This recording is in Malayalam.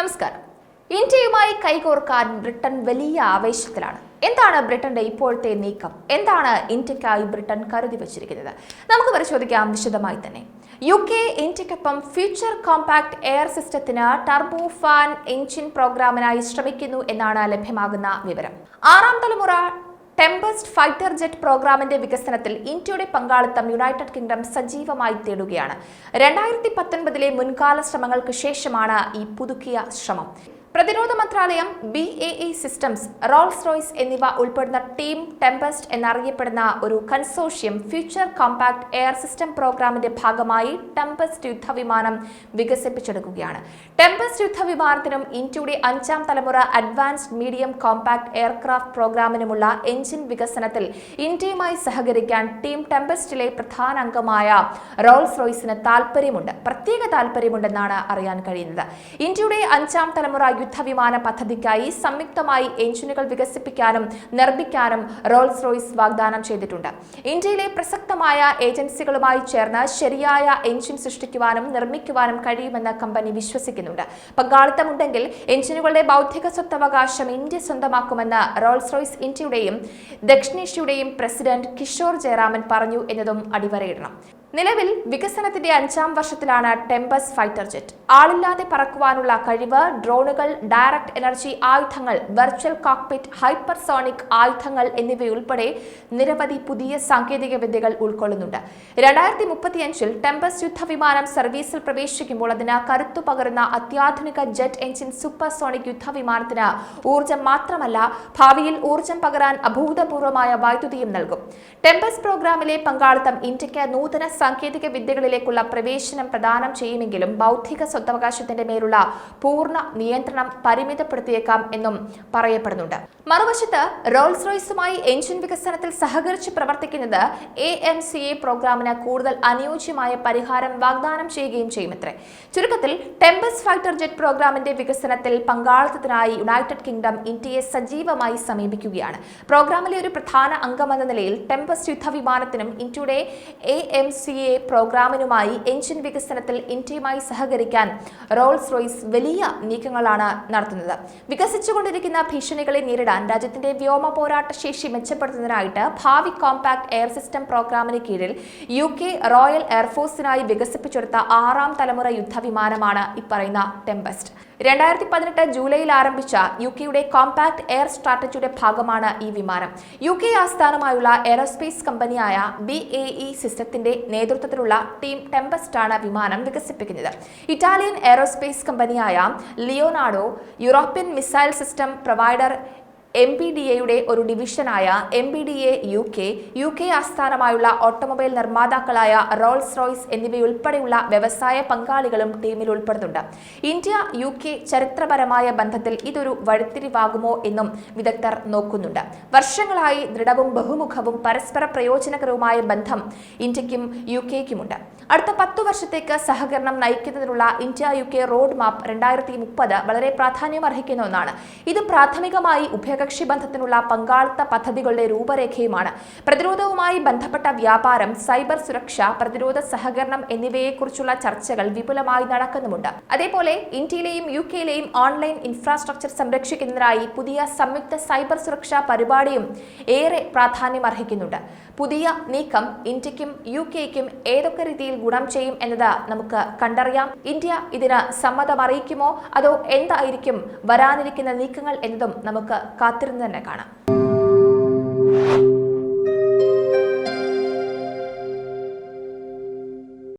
നമസ്കാരം. ഇന്ത്യയുമായി കൈകോർക്കാൻ ബ്രിട്ടൻ വലിയ ആവേശത്തിലാണ്. എന്താണ് ബ്രിട്ടന്റെ ഇപ്പോഴത്തെ നീക്കം? എന്താണ് ഇന്ത്യക്കായി ബ്രിട്ടൻ കരുതി വച്ചിരിക്കുന്നത്? നമുക്ക് പരിശോധിക്കാം വിശദമായി തന്നെ. UK ഇന്ത്യക്കൊപ്പം ഫ്യൂച്ചർ കോമ്പാക്ട് എയർ സിസ്റ്റത്തിന് ടർബോ ഫാൻ എഞ്ചിൻ പ്രോഗ്രാമിനായി ശ്രമിക്കുന്നു എന്നാണ് ലഭ്യമാകുന്ന വിവരം. ആറാം തലമുറ ടെംപെസ്റ്റ് ഫൈറ്റർ ജെറ്റ് പ്രോഗ്രാമിന്റെ വികസനത്തിൽ ഇന്ത്യയുടെ പങ്കാളിത്തം യുണൈറ്റഡ് കിങ്ഡം സജീവമായി തേടുകയാണ്. 2019 മുൻകാല ശ്രമങ്ങൾക്ക് ശേഷമാണ് ഈ പുതുക്കിയ ശ്രമം. പ്രതിരോധ മന്ത്രാലയം, BAE സിസ്റ്റംസ്, റോൾസ് റോയ്സ് എന്നിവ ഉൾപ്പെടുന്ന ടീം ടെംപെസ്റ്റ് എന്നറിയപ്പെടുന്ന ഒരു consortium future compact air system പ്രോഗ്രാമിന്റെ ഭാഗമായി ടെംപെസ്റ്റ് യുദ്ധവിമാനം വികസിപ്പിച്ചെടുക്കുകയാണ്. ടെംപെസ്റ്റ് യുദ്ധവിമാനത്തിനും ഇന്ത്യയുടെ 5ാം തലമുറ അഡ്വാൻസ്ഡ് മീഡിയം കോമ്പാക്ട് എയർക്രാഫ്റ്റ് പ്രോഗ്രാമിനുമുള്ള എഞ്ചിൻ വികസനത്തിൽ ഇന്ത്യയുമായി സഹകരിക്കാൻ ടീം ടെംപെസ്റ്റിലെ പ്രധാന അംഗമായ റോൾസ് റോയ്സിന് പ്രത്യേക താൽപര്യമുണ്ടെന്നാണ് അറിയാൻ കഴിയുന്നത്. ഇന്ത്യയുടെ 5ാം തലമുറ യുദ്ധവിമാന പദ്ധതിക്കായി സംയുക്തമായി എഞ്ചിനുകൾ വികസിപ്പിക്കാനും നിർമ്മിക്കാനും റോൾസ് റോയ്സ് വാഗ്ദാനം ചെയ്തിട്ടുണ്ട്. ഇന്ത്യയിലെ പ്രസക്തമായ ഏജൻസികളുമായി ചേർന്ന് ശരിയായ എഞ്ചിൻ സൃഷ്ടിക്കുവാനും നിർമ്മിക്കുവാനും കഴിയുമെന്ന് കമ്പനി വിശ്വസിക്കുന്നുണ്ട്. പങ്കാളിത്തമുണ്ടെങ്കിൽ എഞ്ചിനുകളുടെ ബൗദ്ധിക സ്വത്തവകാശം ഇന്ത്യ സ്വന്തമാക്കുമെന്ന് റോൾസ് റോയ്സ് ഇന്ത്യയുടെയും ദക്ഷിണേഷ്യയുടെയും പ്രസിഡന്റ് കിഷോർ ജയറാമൻ പറഞ്ഞു എന്നതും അടിവരയിടണം. നിലവിൽ വികസനത്തിന്റെ 5ാം വർഷത്തിലാണ് ടെംപെസ്റ്റ് ഫൈറ്റർ ജെറ്റ്. ആളില്ലാതെ പറക്കുവാനുള്ള കഴിവ്, ഡ്രോണുകൾ, ഡയറക്ട് എനർജി ആയുധങ്ങൾ, വെർച്വൽ കോക്പിറ്റ്, ഹൈപ്പർസോണിക് ആയുധങ്ങൾ എന്നിവയുൾപ്പെടെ നിരവധി പുതിയ സാങ്കേതിക വിദ്യകൾ ഉൾക്കൊള്ളുന്നുണ്ട്. 2035 ടെംപെസ്റ്റ് യുദ്ധവിമാനം സർവീസിൽ പ്രവേശിക്കുമ്പോൾ അതിന് കരുത്തു പകരുന്ന അത്യാധുനിക ജെറ്റ് എഞ്ചിൻ സൂപ്പർസോണിക് യുദ്ധവിമാനത്തിന് ഊർജ്ജം മാത്രമല്ല, ഭാവിയിൽ ഊർജ്ജം പകരാൻ അഭൂതപൂർവമായ വൈദ്യുതിയും നൽകും. ടെംപെസ്റ്റ് പ്രോഗ്രാമിലെ പങ്കാളിത്തം ഇന്ത്യക്ക് നൂതന സാങ്കേതിക വിദ്യകളിലേക്കുള്ള പ്രവേശനം പ്രദാനം ചെയ്യുമെങ്കിലും ബൗദ്ധിക സ്വത്തവകാശത്തിന്റെ മേലുള്ള പൂർണ്ണ നിയന്ത്രണം പരിമിതപ്പെടുത്തിയേക്കാം എന്നും പറയപ്പെടുന്നുണ്ട്. മറുവശത്ത് റോൾസ് റോയ്സുമായി എഞ്ചിൻ വികസനത്തിൽ സഹകരിച്ച് പ്രവർത്തിക്കുന്നത് AMCA പ്രോഗ്രാമിന് കൂടുതൽ അനുയോജ്യമായ പരിഹാരം വാഗ്ദാനം ചെയ്യുകയും ചെയ്യുമത്രേ. ചുരുക്കത്തിൽ ടെംപെസ്റ്റ് ഫൈറ്റർ ജെറ്റ് പ്രോഗ്രാമിന്റെ വികസനത്തിൽ പങ്കാളിത്തത്തിനായി യുണൈറ്റഡ് കിങ്ഡം ഇന്ത്യയെ സജീവമായി സമീപിക്കുകയാണ്. പ്രോഗ്രാമിലെ ഒരു പ്രധാന അംഗമെന്ന നിലയിൽ ടെംപെസ്റ്റ് യുദ്ധവിമാനത്തിനും ഇന്ത്യയുടെ AMCA പ്രോഗ്രാമിനുമായി എഞ്ചിൻ വികസനത്തിൽ ഇന്ത്യയുമായി സഹകരിക്കാൻ റോൾസ് റോയ്സ് വലിയ നീക്കങ്ങളാണ് നടത്തുന്നത്. വികസിച്ചുകൊണ്ടിരിക്കുന്ന ഭീഷണികളെ നേരിടാൻ രാജ്യത്തിന്റെ വ്യോമ പോരാട്ട ശേഷി മെച്ചപ്പെടുത്തുന്നതിനായിട്ട് ഭാവി കോമ്പാക്ട് എയർ സിസ്റ്റം പ്രോഗ്രാമിന് കീഴിൽ UK റോയൽ എയർഫോഴ്സിനായി വികസിപ്പിച്ചെടുത്ത 6ാം തലമുറ യുദ്ധവിമാനമാണ് ഈ പറയുന്ന ടെംപെസ്റ്റ്. 2018 ജൂലൈയിൽ ആരംഭിച്ച UKയുടെ കോമ്പാക്ട് എയർ സ്ട്രാറ്റജിയുടെ ഭാഗമാണ് ഈ വിമാനം. UK ആസ്ഥാനമായുള്ള എയറോസ്പേസ് കമ്പനിയായ BAE സിസ്റ്റത്തിന്റെ നേതൃത്വത്തിലുള്ള ടീം ടെംപെസ്റ്റ് ആണ് വിമാനം വികസിപ്പിക്കുന്നത്. ഇറ്റാലിയൻ എയറോസ്പേസ് കമ്പനിയായ Leonardo, European missile system provider MBDAയുടെ ഒരു ഡിവിഷനായ MBDA UK ആസ്ഥാനമായുള്ള ഓട്ടോമൊബൈൽ നിർമ്മാതാക്കളായ റോൾസ് റോയ്സ് എന്നിവയുൾപ്പെടെയുള്ള വ്യവസായ പങ്കാളികളും ടീമിൽ ഉൾപ്പെടുന്നുണ്ട്. ഇന്ത്യ UK ചരിത്രപരമായ ബന്ധത്തിൽ ഇതൊരു വഴിത്തിരിവാകുമോ എന്നും വിദഗ്ധർ നോക്കുന്നുണ്ട്. വർഷങ്ങളായി ദൃഢവും ബഹുമുഖവും പരസ്പര പ്രയോജനകരവുമായ ബന്ധം ഇന്ത്യക്കും UKക്കുമുണ്ട്. അടുത്ത 10 വർഷത്തേക്ക് സഹകരണം നയിക്കുന്നതിനുള്ള ഇന്ത്യ UK റോഡ് മാപ്പ് 2030 വളരെ പ്രാധാന്യമർഹിക്കുന്ന ഒന്നാണ്. ഇത് പ്രാഥമികമായി ഉഭയകക്ഷി ബന്ധത്തിനുള്ള പങ്കാളിത്ത പദ്ധതികളുടെ രൂപരേഖയുമാണ്. പ്രതിരോധവുമായി ബന്ധപ്പെട്ട വ്യാപാരം, സൈബർ സുരക്ഷ, പ്രതിരോധ സഹകരണം എന്നിവയെക്കുറിച്ചുള്ള ചർച്ചകൾ വിപുലമായി നടക്കുന്നുമുണ്ട്. അതേപോലെ ഇന്ത്യയിലെയും UKയിലെയും ഓൺലൈൻ ഇൻഫ്രാസ്ട്രക്ചർ സംരക്ഷിക്കുന്നതിനായി പുതിയ സംയുക്ത സൈബർ സുരക്ഷാ പരിപാടിയും ഏറെ പ്രാധാന്യമർഹിക്കുന്നുണ്ട്. പുതിയ നീക്കം ഇന്ത്യക്കും UKയ്ക്കും ഏതൊക്കെ രീതിയിൽ ഗുണം ചെയ്യും എന്നത് നമുക്ക് കണ്ടറിയാം. ഇന്ത്യ ഇതിന് സമ്മതമറിയിക്കുമോ അതോ എന്തായിരിക്കും വരാനിരിക്കുന്ന നീക്കങ്ങൾ എന്നതും നമുക്ക് കാത്തിരുന്ന് തന്നെ കാണാം.